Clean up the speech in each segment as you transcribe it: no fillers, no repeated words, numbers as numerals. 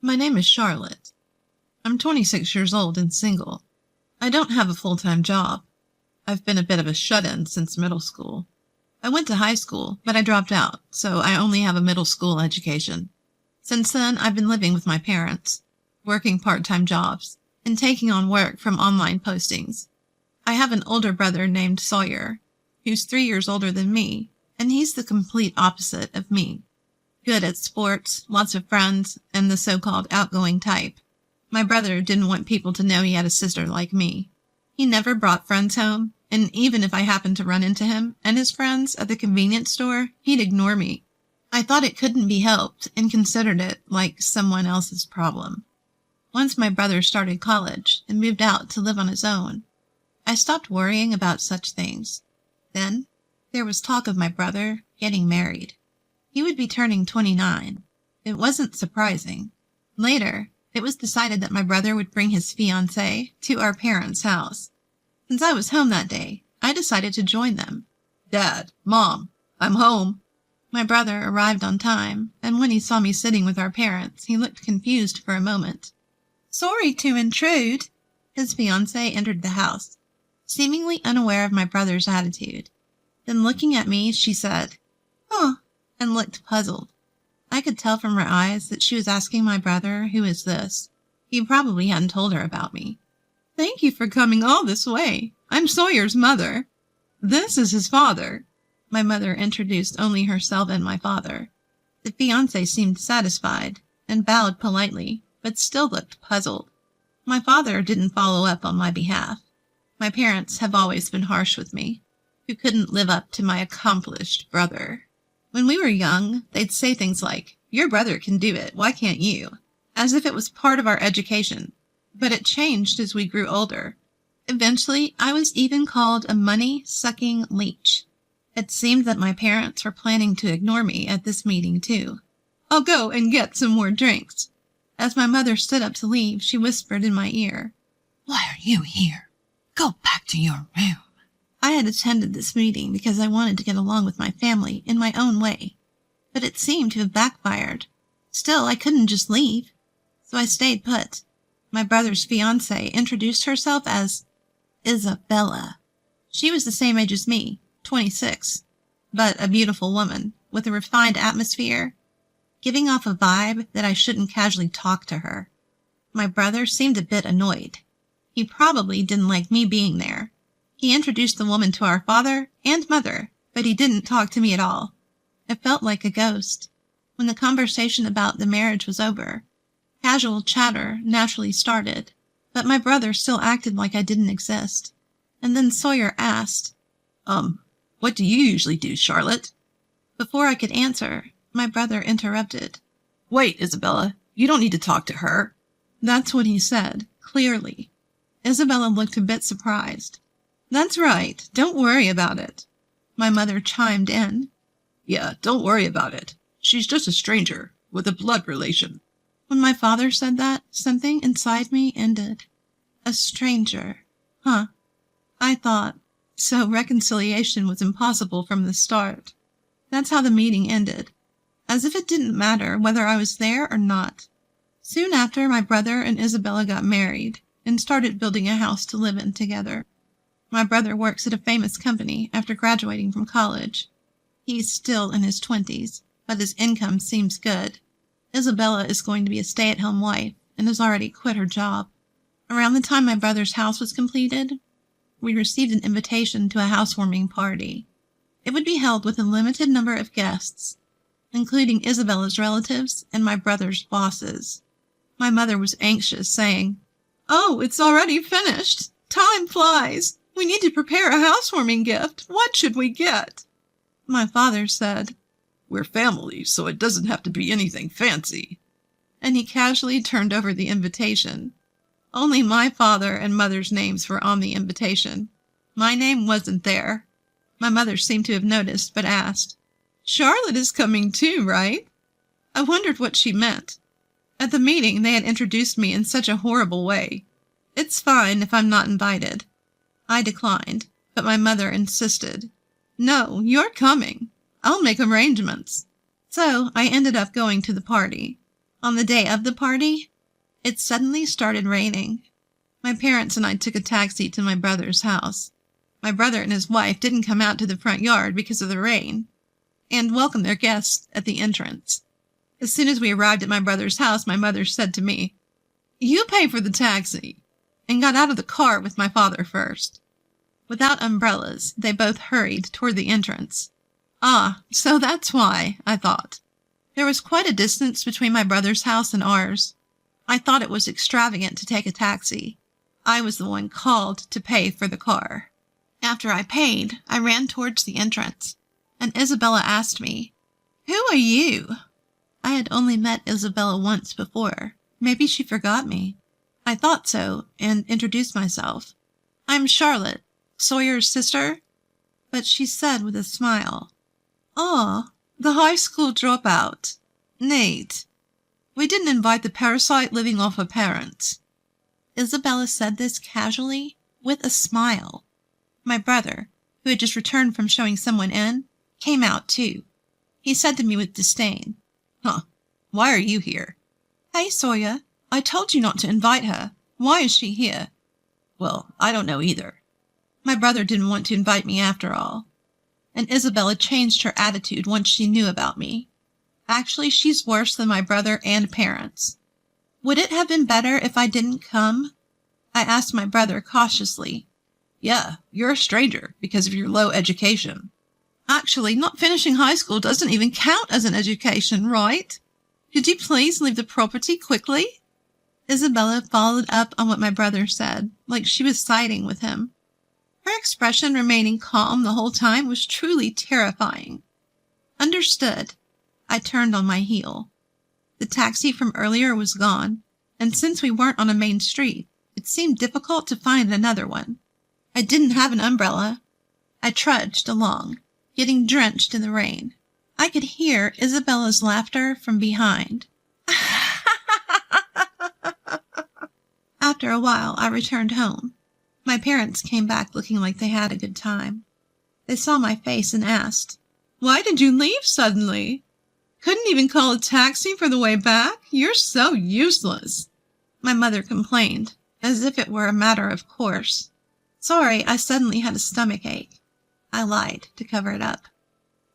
My name is Charlotte. I'm 26 years old and single. I don't have a full-time job. I've been a bit of a shut-in since middle school. I went to high school, but I dropped out, so I only have a middle school education. Since then, I've been living with my parents, working part-time jobs, and taking on work from online postings. I have an older brother named Sawyer, who's 3 years older than me, and he's the complete opposite of me. Good at sports, lots of friends, and the so-called outgoing type. My brother didn't want people to know he had a sister like me. He never brought friends home, and even if I happened to run into him and his friends at the convenience store, he'd ignore me. I thought it couldn't be helped and considered it like someone else's problem. Once my brother started college and moved out to live on his own, I stopped worrying about such things. Then, there was talk of my brother getting married. He would be turning 29. It wasn't surprising. Later, it was decided that my brother would bring his fiancée to our parents' house. Since I was home that day, I decided to join them. "Dad, Mom, I'm home." My brother arrived on time, and when he saw me sitting with our parents, he looked confused for a moment. "Sorry to intrude." His fiancée entered the house, seemingly unaware of my brother's attitude. Then looking at me, she said, "Huh," and looked puzzled. I could tell from her eyes that she was asking my brother, "Who is this?" He probably hadn't told her about me. "Thank you for coming all this way. I'm Sawyer's mother. This is his father." My mother introduced only herself and my father. The fiancé seemed satisfied and bowed politely, but still looked puzzled. My father didn't follow up on my behalf. My parents have always been harsh with me, who couldn't live up to my accomplished brother. When we were young, they'd say things like, "Your brother can do it, why can't you?" as if it was part of our education. But it changed as we grew older. Eventually, I was even called a money-sucking leech. It seemed that my parents were planning to ignore me at this meeting, too. "I'll go and get some more drinks." As my mother stood up to leave, she whispered in my ear, "Why are you here? Go back to your room." I had attended this meeting because I wanted to get along with my family in my own way, but it seemed to have backfired. Still, I couldn't just leave, so I stayed put. My brother's fiancée introduced herself as Isabella. She was the same age as me, 26, but a beautiful woman with a refined atmosphere, giving off a vibe that I shouldn't casually talk to her. My brother seemed a bit annoyed. He probably didn't like me being there. He introduced the woman to our father and mother, but he didn't talk to me at all. I felt like a ghost. When the conversation about the marriage was over, casual chatter naturally started, but my brother still acted like I didn't exist. And then Sawyer asked, What do you usually do, Charlotte?" Before I could answer, my brother interrupted. "Wait, Isabella, you don't need to talk to her." That's what he said, clearly. Isabella looked a bit surprised. "That's right, don't worry about it." My mother chimed in. "Yeah, don't worry about it. She's just a stranger, with a blood relation." When my father said that, something inside me ended. A stranger. Huh. I thought, so reconciliation was impossible from the start. That's how the meeting ended, as if it didn't matter whether I was there or not. Soon after, my brother and Isabella got married and started building a house to live in together. My brother works at a famous company after graduating from college. He's still in his 20s, but his income seems good. Isabella is going to be a stay-at-home wife and has already quit her job. Around the time my brother's house was completed, we received an invitation to a housewarming party. It would be held with a limited number of guests, including Isabella's relatives and my brother's bosses. My mother was anxious, saying, "Oh, it's already finished. Time flies. We need to prepare a housewarming gift. What should we get?" My father said, "We're family, so it doesn't have to be anything fancy." And he casually turned over the invitation. Only my father and mother's names were on the invitation. My name wasn't there. My mother seemed to have noticed, but asked, "Charlotte is coming too, right?" I wondered what she meant. At the meeting, they had introduced me in such a horrible way. "It's fine if I'm not invited." I declined, but my mother insisted. "No, you're coming. I'll make arrangements." So I ended up going to the party. On the day of the party, it suddenly started raining. My parents and I took a taxi to my brother's house. My brother and his wife didn't come out to the front yard because of the rain and welcomed their guests at the entrance. As soon as we arrived at my brother's house, my mother said to me, "You pay for the taxi," and got out of the car with my father first. Without umbrellas, they both hurried toward the entrance. Ah, so that's why, I thought. There was quite a distance between my brother's house and ours. I thought it was extravagant to take a taxi. I was the one called to pay for the car. After I paid, I ran towards the entrance, and Isabella asked me, "Who are you?" I had only met Isabella once before. Maybe she forgot me. I thought so, and introduced myself. "I'm Charlotte, Sawyer's sister." But she said with a smile, "Oh, the high school dropout. Neat. We didn't invite the parasite living off her parents." Isabella said this casually, with a smile. My brother, who had just returned from showing someone in, came out too. He said to me with disdain, "Huh, why are you here?" "Hey, Sawyer, I told you not to invite her. Why is she here?" "Well, I don't know either." My brother didn't want to invite me after all. And Isabella changed her attitude once she knew about me. Actually, she's worse than my brother and parents. Would it have been better if I didn't come? I asked my brother cautiously. "Yeah, you're a stranger because of your low education." "Actually, not finishing high school doesn't even count as an education, right? Could you please leave the property quickly?" Isabella followed up on what my brother said, like she was siding with him. Her expression remaining calm the whole time was truly terrifying. Understood. I turned on my heel. The taxi from earlier was gone, and since we weren't on a main street, it seemed difficult to find another one. I didn't have an umbrella. I trudged along, getting drenched in the rain. I could hear Isabella's laughter from behind. After a while, I returned home. My parents came back looking like they had a good time. They saw my face and asked, "Why did you leave suddenly? Couldn't even call a taxi for the way back? You're so useless." My mother complained, as if it were a matter of course. Sorry, I suddenly had a stomach ache. I lied to cover it up.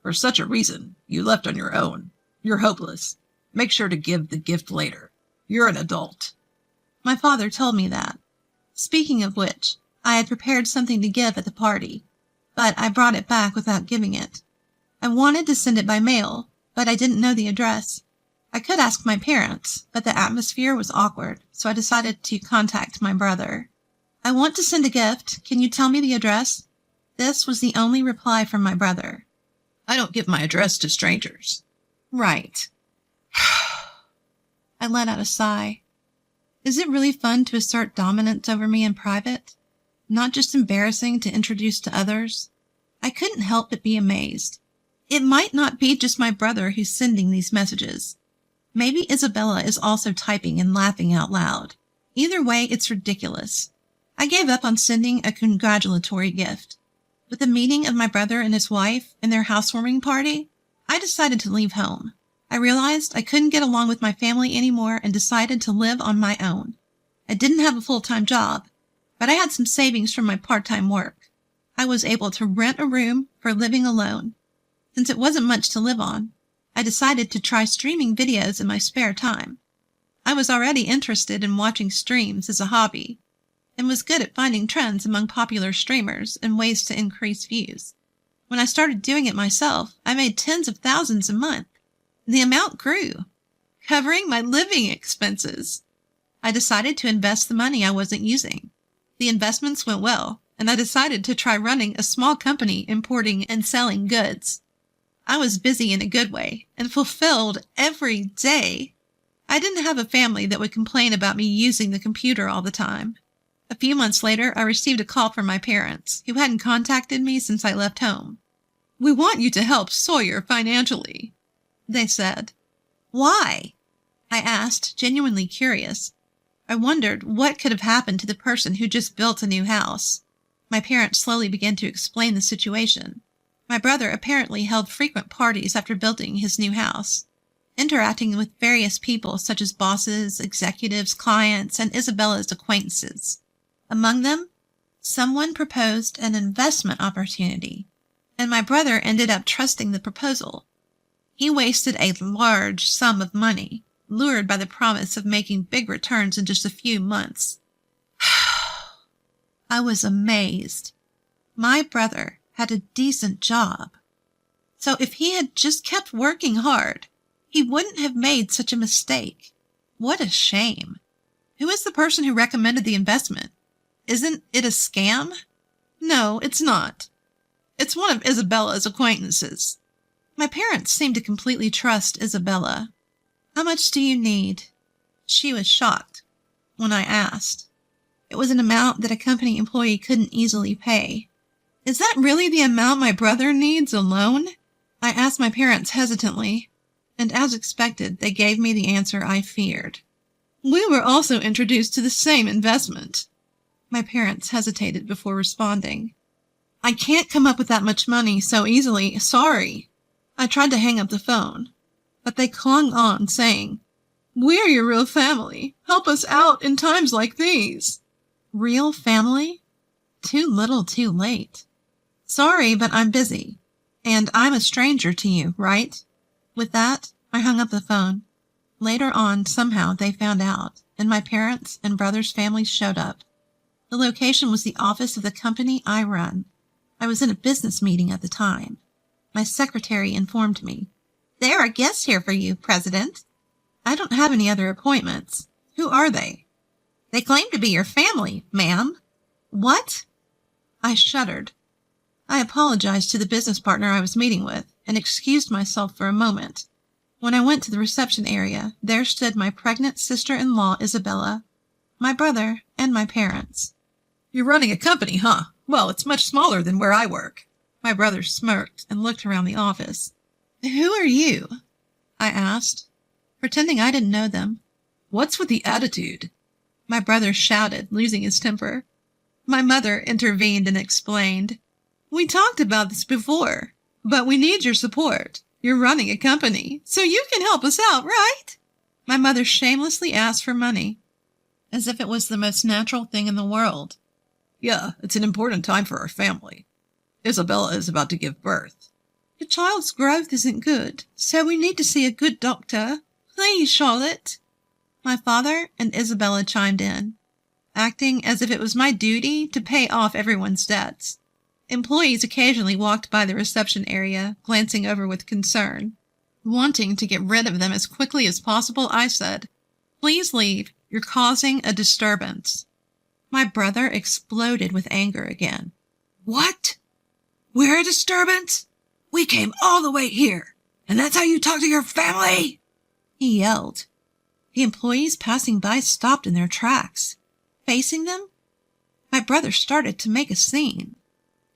"For such a reason, you left on your own. You're hopeless. Make sure to give the gift later. You're an adult." My father told me that. Speaking of which, I had prepared something to give at the party, but I brought it back without giving it. I wanted to send it by mail, but I didn't know the address. I could ask my parents, but the atmosphere was awkward, so I decided to contact my brother. "I want to send a gift. Can you tell me the address?" This was the only reply from my brother. "I don't give my address to strangers." "Right." I let out a sigh. Is it really fun to assert dominance over me in private? Not just embarrassing to introduce to others? I couldn't help but be amazed. It might not be just my brother who's sending these messages. Maybe Isabella is also typing and laughing out loud. Either way, it's ridiculous. I gave up on sending a congratulatory gift. With the meeting of my brother and his wife and their housewarming party, I decided to leave home. I realized I couldn't get along with my family anymore and decided to live on my own. I didn't have a full-time job, but I had some savings from my part-time work. I was able to rent a room for living alone. Since it wasn't much to live on, I decided to try streaming videos in my spare time. I was already interested in watching streams as a hobby, and was good at finding trends among popular streamers and ways to increase views. When I started doing it myself, I made tens of thousands a month. The amount grew, covering my living expenses. I decided to invest the money I wasn't using. The investments went well, and I decided to try running a small company importing and selling goods. I was busy in a good way and fulfilled every day. I didn't have a family that would complain about me using the computer all the time. A few months later, I received a call from my parents, who hadn't contacted me since I left home. "We want you to help Sawyer financially," they said. "Why?" I asked, genuinely curious. I wondered what could have happened to the person who just built a new house. My parents slowly began to explain the situation. My brother apparently held frequent parties after building his new house. interacting with various people such as bosses, executives, clients, and Isabella's acquaintances. Among them, someone proposed an investment opportunity, and my brother ended up trusting the proposal. He wasted a large sum of money, lured by the promise of making big returns in just a few months. I was amazed. My brother had a decent job. So if he had just kept working hard, he wouldn't have made such a mistake. What a shame. Who is the person who recommended the investment? Isn't it a scam? No, it's not. It's one of Isabella's acquaintances. My parents seemed to completely trust Isabella. How much do you need? She was shocked when I asked. It was an amount that a company employee couldn't easily pay. Is that really the amount my brother needs alone? I asked my parents hesitantly, and as expected, they gave me the answer I feared. We were also introduced to the same investment. My parents hesitated before responding. I can't come up with that much money so easily, sorry. I tried to hang up the phone, but they clung on, saying, We're your real family. Help us out in times like these. Real family? Too little, too late. Sorry, but I'm busy, and I'm a stranger to you, right? With that, I hung up the phone. Later on, somehow, they found out, and my parents' and brother's families showed up. The location was the office of the company I run. I was in a business meeting at the time. My secretary informed me. There are guests here for you, President. I don't have any other appointments. Who are they? They claim to be your family, ma'am. What? I shuddered. I apologized to the business partner I was meeting with and excused myself for a moment. When I went to the reception area, there stood my pregnant sister-in-law, Isabella, my brother, and my parents. You're running a company, huh? Well, it's much smaller than where I work. My brother smirked and looked around the office. Who are you? I asked, pretending I didn't know them. What's with the attitude? My brother shouted, losing his temper. My mother intervened and explained. We talked about this before, but we need your support. You're running a company, so you can help us out, right? My mother shamelessly asked for money, as if it was the most natural thing in the world. Yeah, it's an important time for our family. Isabella is about to give birth. The child's growth isn't good, so we need to see a good doctor. Please, Charlotte. My father and Isabella chimed in, acting as if it was my duty to pay off everyone's debts. Employees occasionally walked by the reception area, glancing over with concern. Wanting to get rid of them as quickly as possible, I said, Please leave. You're causing a disturbance. My brother exploded with anger again. What? We're a disturbance? We came all the way here, and that's how you talk to your family? He yelled. The employees passing by stopped in their tracks. Facing them, my brother started to make a scene.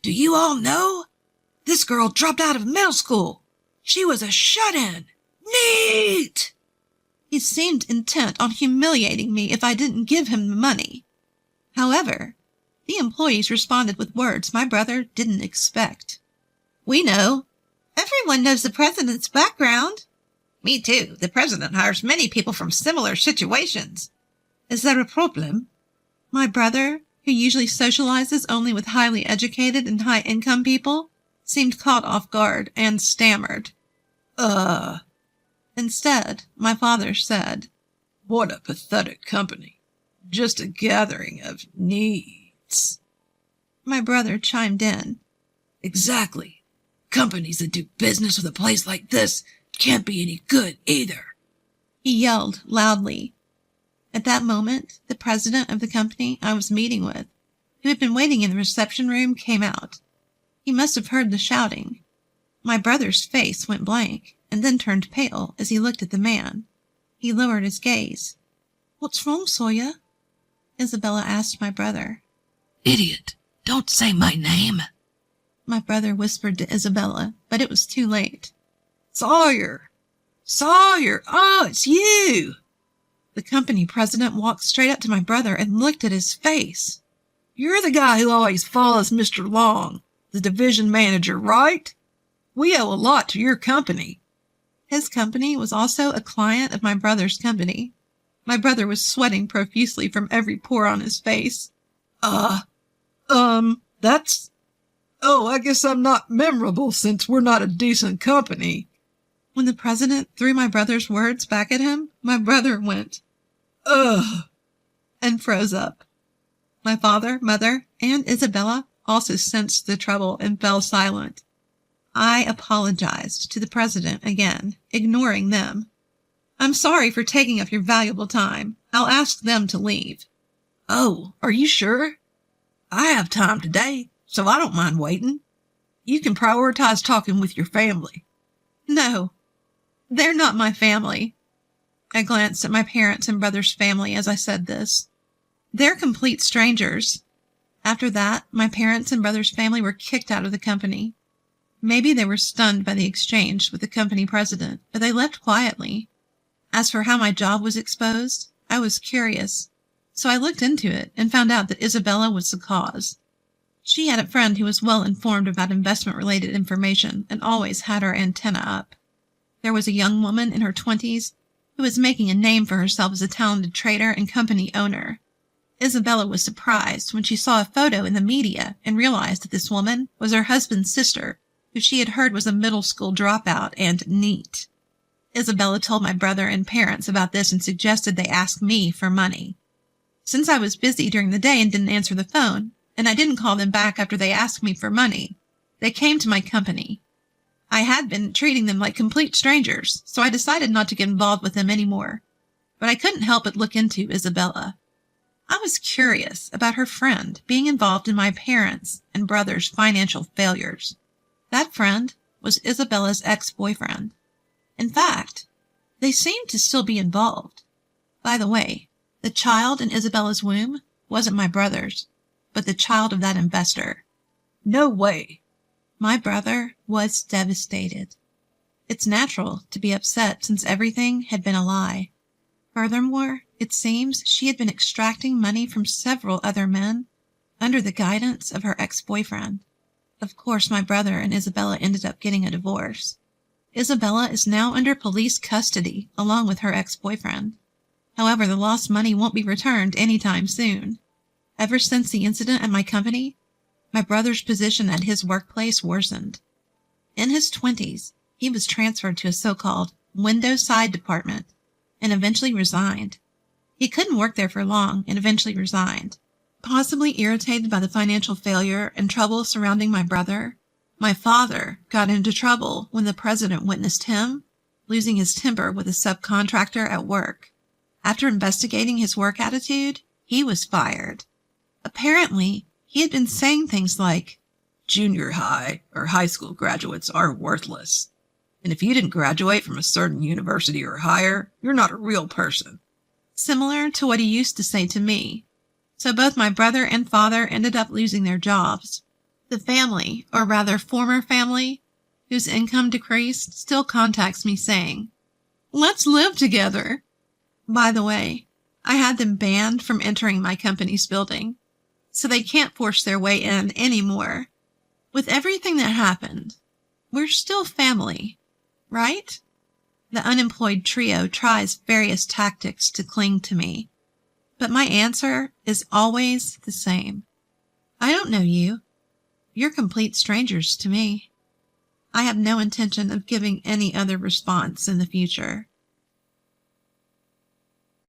Do you all know? This girl dropped out of middle school. She was a shut-in. Neat! He seemed intent on humiliating me if I didn't give him the money. However, the employees responded with words my brother didn't expect. We know. Everyone knows the president's background. Me too. The president hires many people from similar situations. Is there a problem? My brother, who usually socializes only with highly educated and high-income people, seemed caught off guard and stammered. Instead, my father said, What a pathetic company. Just a gathering of needs. My brother chimed in. Exactly. Companies that do business with a place like this can't be any good either. He yelled loudly. At that moment, the president of the company I was meeting with, who had been waiting in the reception room, came out. He must have heard the shouting. My brother's face went blank and then turned pale as he looked at the man. He lowered his gaze. What's wrong, Sawyer? Isabella asked my brother. Idiot! Don't say my name! My brother whispered to Isabella, but it was too late. Sawyer! Sawyer! Oh, it's you! The company president walked straight up to my brother and looked at his face. You're the guy who always follows Mr. Long, the division manager, right? We owe a lot to your company. His company was also a client of my brother's company. My brother was sweating profusely from every pore on his face. That's... Oh, I guess I'm not memorable since we're not a decent company. When the president threw my brother's words back at him, my brother went, Ugh, and froze up. My father, mother, and Isabella also sensed the trouble and fell silent. I apologized to the president again, ignoring them. I'm sorry for taking up your valuable time. I'll ask them to leave. Oh, are you sure? I have time today, so I don't mind waiting. You can prioritize talking with your family. No, they're not my family. I glanced at my parents' and brother's family as I said this. They're complete strangers. After that, my parents' and brother's family were kicked out of the company. Maybe they were stunned by the exchange with the company president, but they left quietly. As for how my job was exposed, I was curious, so I looked into it and found out that Isabella was the cause. She had a friend who was well informed about investment-related information and always had her antenna up. There was a young woman in her 20s who was making a name for herself as a talented trader and company owner. Isabella was surprised when she saw a photo in the media and realized that this woman was her husband's sister, who she had heard was a middle school dropout and neat. Isabella told my brother and parents about this and suggested they ask me for money. Since I was busy during the day and didn't answer the phone, and I didn't call them back after they asked me for money, they came to my company. I had been treating them like complete strangers, so I decided not to get involved with them anymore. But I couldn't help but look into Isabella. I was curious about her friend being involved in my parents' and brother's financial failures. That friend was Isabella's ex-boyfriend. In fact, they seemed to still be involved. By the way, the child in Isabella's womb wasn't my brother's, but the child of that investor. No way. My brother was devastated. It's natural to be upset since everything had been a lie. Furthermore, it seems she had been extracting money from several other men under the guidance of her ex-boyfriend. Of course, my brother and Isabella ended up getting a divorce. Isabella is now under police custody along with her ex-boyfriend. However, the lost money won't be returned anytime soon. Ever since the incident at my company, my brother's position at his workplace worsened. In his 20s, he was transferred to a so-called window side department and eventually resigned. He couldn't work there for long and eventually resigned. Possibly irritated by the financial failure and trouble surrounding my brother, my father got into trouble when the president witnessed him losing his temper with a subcontractor at work. After investigating his work attitude, he was fired. Apparently, he had been saying things like, Junior high or high school graduates are worthless. And if you didn't graduate from a certain university or higher, you're not a real person. Similar to what he used to say to me. So both my brother and father ended up losing their jobs. The family, or rather former family, whose income decreased, still contacts me saying, "Let's live together." By the way, I had them banned from entering my company's building, so they can't force their way in anymore. With everything that happened, we're still family, right? The unemployed trio tries various tactics to cling to me, but my answer is always the same. I don't know you. You're complete strangers to me. I have no intention of giving any other response in the future.